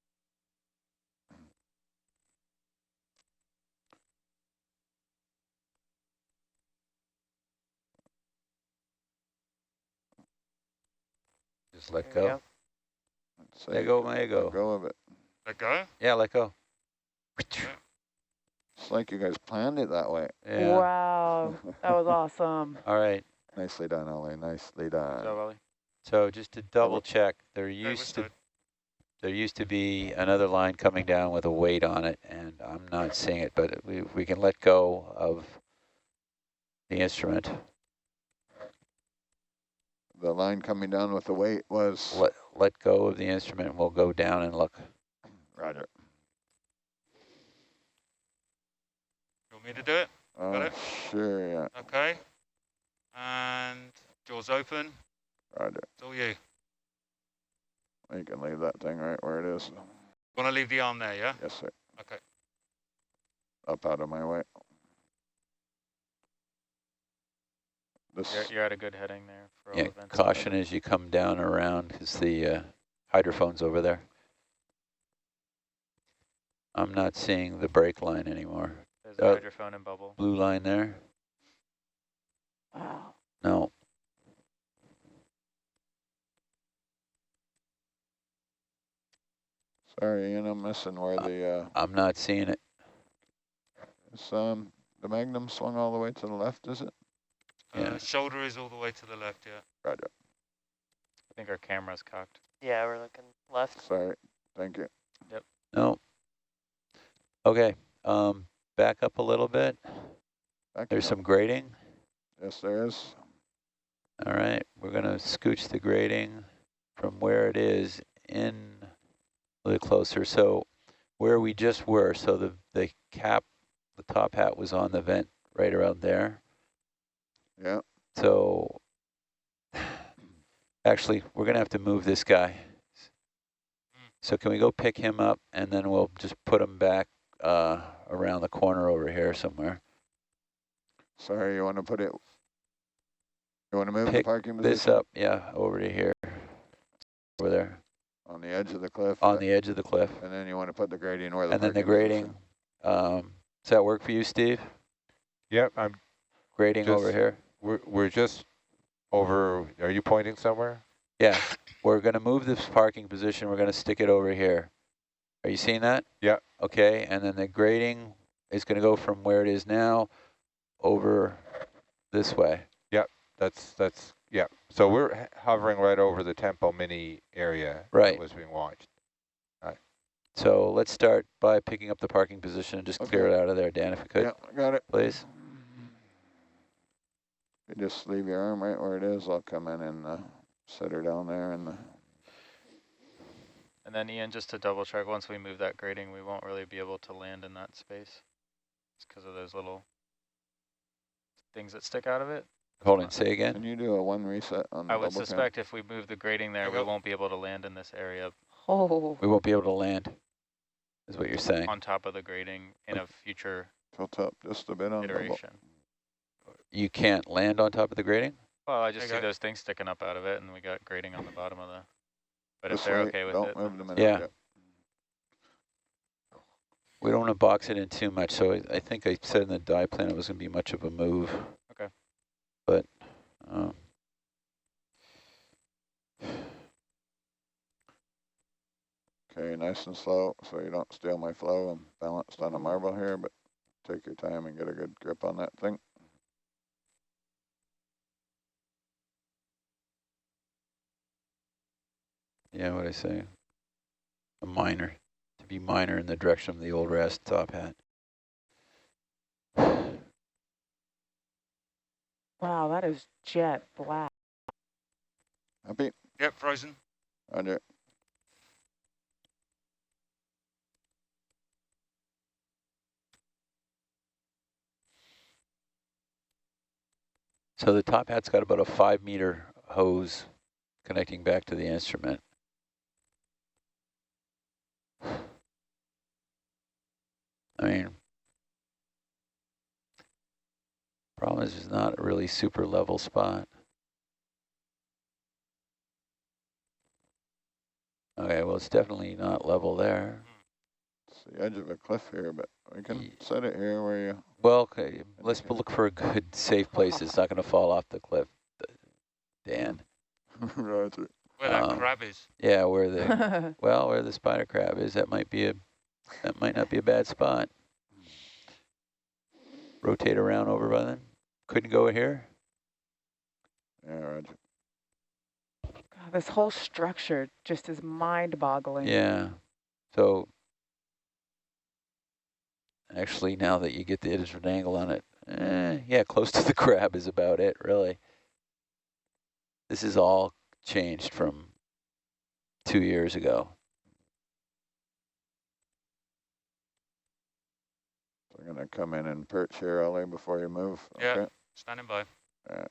Just let There we go. Say, Let go, let go of it. Let go. Yeah, let go. It's like you guys planned it that way. Yeah. Wow, that was awesome. All right. Nicely done, Ollie. Nicely So, done. Ollie. So just to double check, there Okay, we're used stowed. to be another line coming down with a weight on it, and I'm not seeing it, but we can let go of the instrument. The line coming down with the weight was... Let go of the instrument, and we'll go down and look. Roger. You want me to do it? Got it? Sure, yeah. Okay. And jaws open. Roger. It's all you. You can leave that thing right where it is. Want to leave the arm there, yeah? Yes, sir. Okay. Up out of my way. This... You're at a good heading there for all Yeah, events. caution as you come down around, because the hydrophone's over there. I'm not seeing the brake line anymore. There's a hydrophone and bubble. Blue line there? Wow. No. Sorry, Ian, I'm missing where the... I'm not seeing it. Is, the Magnum swung all the way to the left, is it? Yeah. Shoulder is all the way to the left, yeah. Roger. I think our camera's cocked. Yeah, we're looking left. Sorry. Thank you. Yep. No. Okay. Back up a little bit. There's some grading. Yes, there is. All right. We're going to scooch the grading from where it is in a little closer. So where we just were, so the cap, the top hat was on the vent right around there. Yeah. So actually, we're going to have to move this guy. So can we go pick him up, and then we'll just put him back around the corner over here somewhere. Sorry, you want to put it... You want to move the Pick parking position? this up, yeah, over to here. Over there. On the edge of the cliff? On the edge of the cliff. And then you want to put the grading where the And then the parking grading, does that work for you, Steve? Yep, I'm Grading just, over here? We're just over, are you pointing somewhere? Yeah, we're going to move this parking position. We're going to stick it over here. Are you seeing that? Yeah. Okay, and then the grading is going to go from where it is now over this way. Yep, that's yeah. So we're hovering right over the Tempo Mini area Right. that was being watched. So let's start by picking up the parking position and just clear it out of there, Dan, if you could. Yeah, I got it. Please. You just leave your arm right where it is. I'll come in and set her down there. And then Ian, just to double check, once we move that grading, we won't really be able to land in that space. It's because of those little things that stick out of it. Hold on, say again. Can you do a 1 reset on the I would bubble suspect if we move the grading there, we won't be able to land in this area. Oh. We won't be able to land, is what you're saying. On top of the grading in a future Tilt up just a bit on iteration. You can't land on top of the grading? Well, I just see those things sticking up out of it, and we got grading on the bottom of the... But This if they're way, okay with don't it... move them in. Yeah. We don't want to box it in too much, so I think I said in the die plan it was going to be much of a move. Okay. But... Okay, nice and slow so you don't steal my flow. I'm balanced on a marble here, but take your time and get a good grip on that thing. Yeah, what I say? A minor. To be minor in the direction of the old rest top hat. Wow, that is jet black. Happy? Yep, frozen. Roger. So the top hat's got about a 5-meter hose connecting back to the instrument. I mean, problem is it's not a really super level spot. Okay, well, it's definitely not level there. It's the edge of a cliff here, but we can set it here where you... Well, okay, let's look for a good, safe place. It's not going to fall off the cliff, Dan. Roger. Where that crab is. Yeah, where the where the spider crab is, that might not be a bad spot. Rotate around over by then. Couldn't go here. Yeah, roger. God, this whole structure just is mind-boggling. Yeah. So actually, now that you get the different angle on it, yeah, close to the crab is about it, really. This is all changed from 2 years ago. We're going to come in and perch here, Ollie, before you move. Yeah, Okay. standing by. Yeah.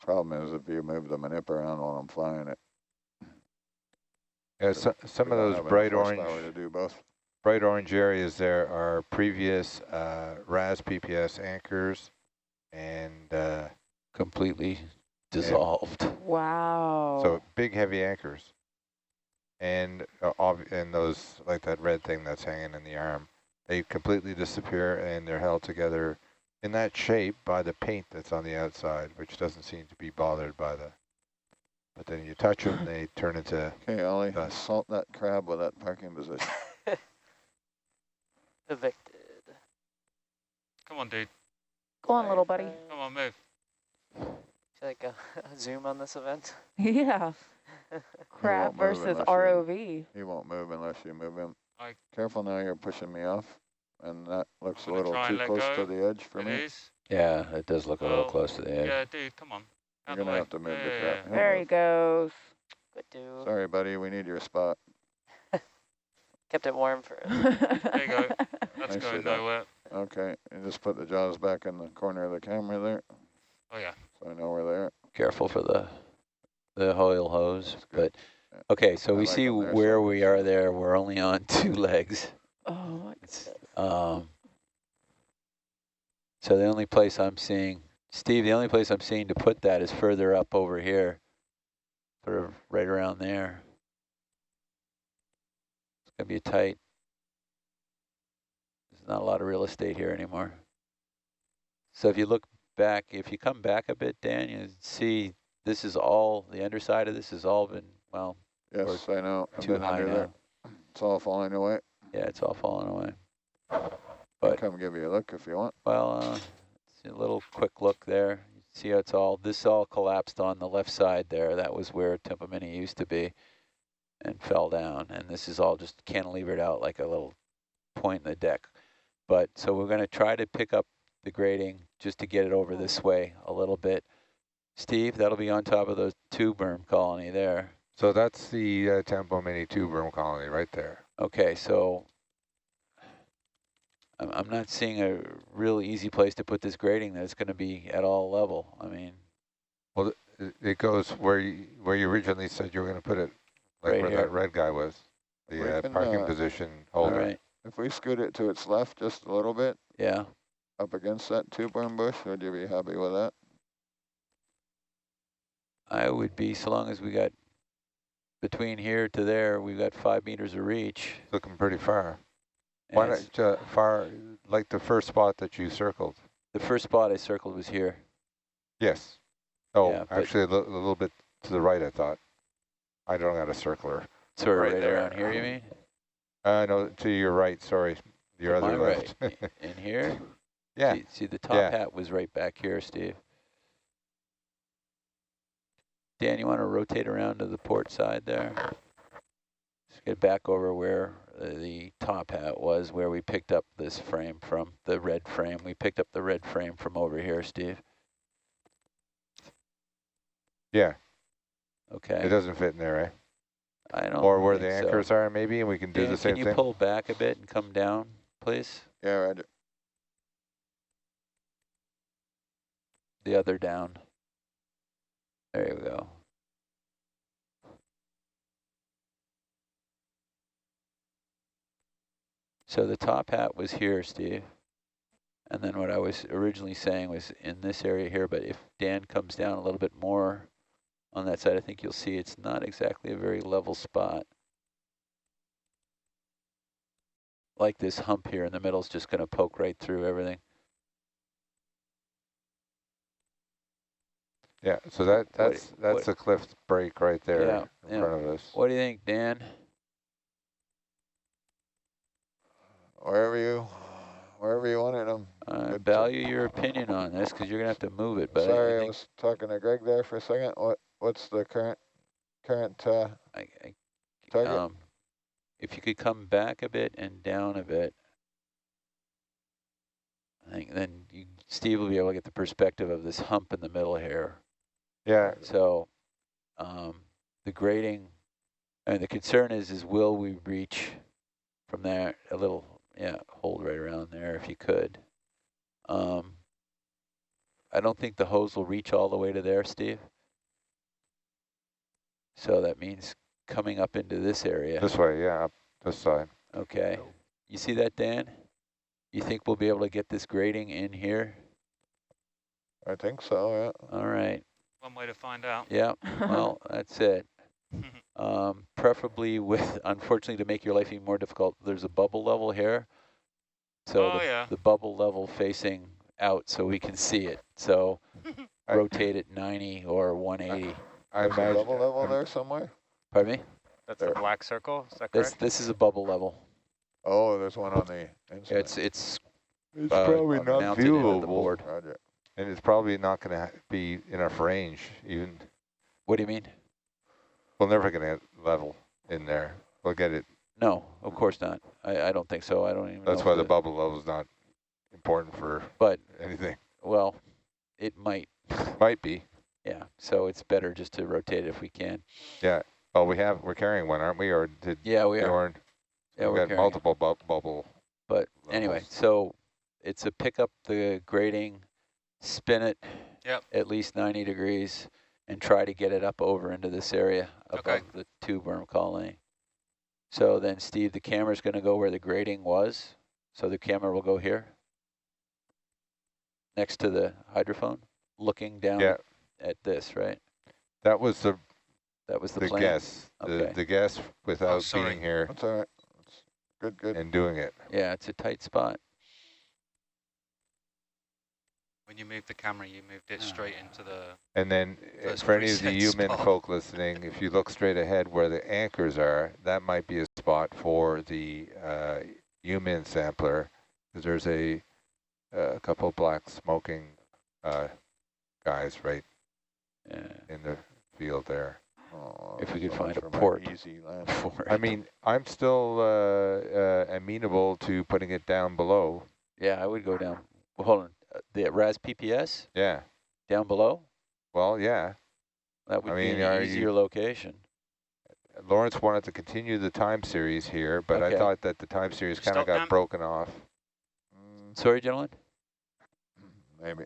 Problem is if you move the manip around while I'm flying it. Yeah, so, some of those bright orange areas there are previous RAS PPS anchors and completely dissolved. Wow. So big heavy anchors. And those, like that red thing that's hanging in the arm, they completely disappear and they're held together in that shape by the paint that's on the outside, which doesn't seem to be bothered by the, but then you touch them, they turn into Okay, Ollie, dust. assault that crab with that parking position. Evicted. Come on, dude. Go on, little buddy. Come on, move. Should I go zoom on this event? Yeah. Crab versus ROV. He won't move unless you move him. I Careful now, you're pushing me off. And that looks a little try and too let close go. to the edge for It me. is. Yeah, it does look a little Well, close to the edge. Yeah, dude, come on. You're Out going the to way. have to move the Yeah, crab. He'll There he move. goes. Good do. Sorry, buddy, we need your spot. Kept it warm for us. There you go. That's Nicely going done. nowhere. Okay, and just put the jaws back in the corner of the camera there, Oh, yeah. so I know we're there. Careful for the oil hose. But okay, so I we like see them there, where so we are there. We're only on 2 legs. Oh my It's, goodness. so the only place I'm seeing, Steve, the only place I'm seeing to put that is further up over here, sort of right around there. It's gonna be tight. There's not a lot of real estate here anymore. So if you look back, if you come back a bit, Dan, you see this is all, the underside of this has all been, well, Yes, I know. I've too been high under now. there. It's all falling away. Yeah, it's all falling away. I'll But come give you a look if you want. well, see a little quick look there. You see how it's all, this all collapsed on the left side there. That was where Tempomini used to be and fell down. And this is all just cantilevered out like a little point in the deck. But so we're going to try to pick up the grading just to get it over this way a little bit. Steve, that'll be on top of the 2 berm colony there. So that's the Tempomini 2 berm colony right there. Okay, so I'm not seeing a real easy place to put this grading that's going to be at all level. I mean, well, it goes where you originally said you were going to put it, like right where here. that red guy was, the parking position holder. All right. If we scoot it to its left just a little bit, Yeah. up against that 2 berm bush, would you be happy with that? I would be, so long as we got between here to there, we've got 5 meters of reach. Looking pretty far. And Why not far, like the first spot that you circled? the first spot I circled was here. Yes. Oh, Yeah, but- actually a little bit to the right, I thought. I don't got a circler. Sort of Right right there. around here, you mean? No, to your right, sorry. Your To other my left. right. In here? Yeah. See the top Yeah. hat was right back here, Steve. Dan, you want to rotate around to the port side there? Just get back over where the top hat was, where we picked up this frame from, the red frame. We picked up the red frame from over here, Steve. Yeah. Okay. It doesn't fit in there, eh? I don't Or where the think so. anchors are, maybe, and we can do Dan, the same can you thing. pull back a bit and come down, please? Yeah, roger. The other down. There you go. So the top hat was here, Steve. And then what I was originally saying was in this area here, but if Dan comes down a little bit more on that side, I think you'll see it's not exactly a very level spot. Like this hump here in the middle is just going to poke right through everything. Yeah, so that's what- the cliff break right there Yeah, in yeah. front of us. What do you think, Dan? Wherever you wanted them. I value your opinion on this because you're gonna have to move it. But Sorry, I think was talking to Greg there for a second. What's the current target? if you could come back a bit and down a bit, I think then Steve will be able to get the perspective of this hump in the middle here. Yeah. So the grading, and the concern is will we reach from there a little, hold right around there if you could. I don't think the hose will reach all the way to there, Steve. So that means coming up into this area. This way, yeah, up this side. Okay. You see that, Dan? You think we'll be able to get this grading in here? I think so, yeah. All right. One way to find out. Yeah, well, that's it. Preferably with, unfortunately, to make your life even more difficult, there's a bubble level here. So the bubble level facing out so we can see it. So rotate it 90 or 180. I imagine a bubble level there somewhere? Pardon me? That's the black circle, is that correct? This is a bubble level. Oh, there's one on the inside. It's probably not viewable. The board. Roger. And it's probably not going to be enough range even. What do you mean? We're never going to get level in there. We'll get it. No, of course not. I don't think so. I don't even That's know why the bubble level is not important for anything. Well, it might. Might be. Yeah, so it's better just to rotate it if we can. Yeah. Oh, we're carrying one, aren't we? Or did we are. Yeah, we've got multiple bubble. But anyway, so it's a pick up the grading, spin it at least 90 degrees, and try to get it up over into this area above the tube worm colony. So then, Steve, the camera's going to go where the grading was. So the camera will go here, next to the hydrophone, looking down at this, right? That was the plan? guess. The guess without being here. That's all right. Good. And doing it. Yeah, it's a tight spot. When you moved the camera, you moved it straight into the... And then for any of the human folk listening, if you look straight ahead where the anchors are, that might be a spot for the human sampler, because there's a couple black smoking guys right in the field there. Oh, if we could find a port for it. I mean, I'm still amenable to putting it down below. Yeah, I would go down. Well, hold on. The RAS PPS? Yeah. Down below? Well, yeah. That would be an easier location. Lawrence wanted to continue the time series here, but I thought that the time series kind of got broken off. Sorry, gentlemen? Maybe.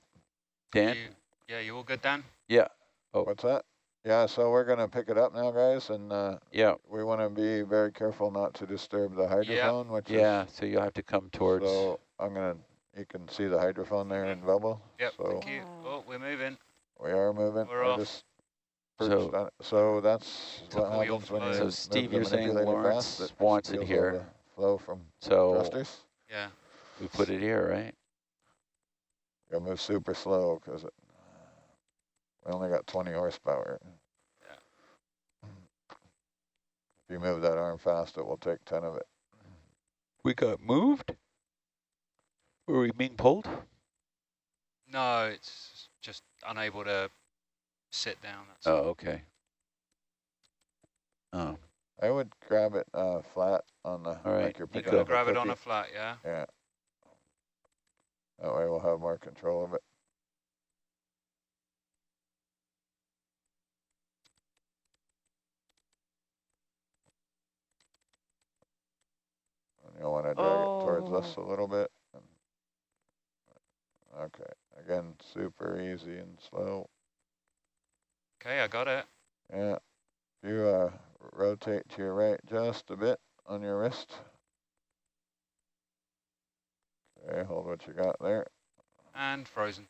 Dan? You all good, Dan? Yeah. Oh. What's that? Yeah, so we're going to pick it up now, guys, and we want to be very careful not to disturb the hydrophone. Which so you'll have to come towards... So you can see the hydrophone there in bubble. Yep, so thank you. Oh, we're moving. We are moving. We're off. So that's what happens when you... So Steve, you're saying Lawrence wants it here. Flow from thrusters? Yeah. We put it here, right? You'll move super slow because we only got 20 horsepower. Yeah. If you move that arm fast, it will take 10 of it. We got moved? Were we being pulled? No, it's just unable to sit down. That's okay. Oh. I would grab it flat on the... All right. Like you're you gotta grab it on a flat, yeah? Yeah. That way we'll have more control of it. And you'll want to drag it towards us a little bit. Okay, again, super easy and slow. Okay, I got it. Yeah, if you rotate to your right just a bit on your wrist. Okay, hold what you got there. And frozen.